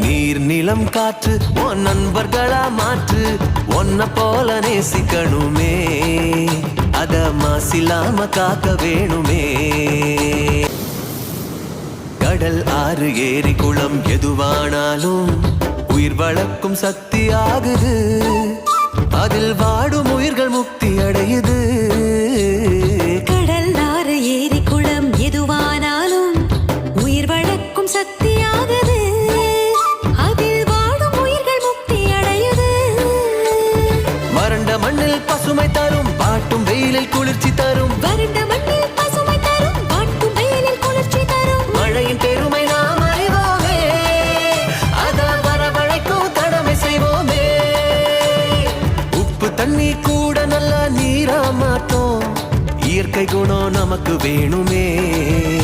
நீர் நிலம் காற்று உன் நண்பர்களா மாற்று, ஒன்ன போல நேசிக்கணுமே, அத மாசில்லாம காக்க வேணுமே. கடல் ஆறு ஏரி குளம் எதுவானாலும் உயிர் வளர்க்கும் சக்தி ஆகுது, அதில் வாடும் உயிர்கள் முக்தி அடையுது. கடல் ஆறு ஏரி குளம் எதுவானாலும் உயிர் வளர்க்கும் சக்தி ஆகுது, அதில் வாடும் உயிர்கள் முக்தி அடையுது. வறண்ட மண்ணில் பசுமை தரும், பாட்டும் வெயிலில் குளிர்ச்சி தரும். வறண்ட மண்ணில் பசுமை தரும், பாட்டும் வெயிலில் குளிர்ச்சி தரும். மழையின் பெருமை நாம் அறிவோமே, அத வரவழைக்கும் கடமை செய்வோமே. உப்பு தண்ணி கூட நல்ல நீரா மாட்டோம், இயற்கை குணம் நமக்கு வேணுமே.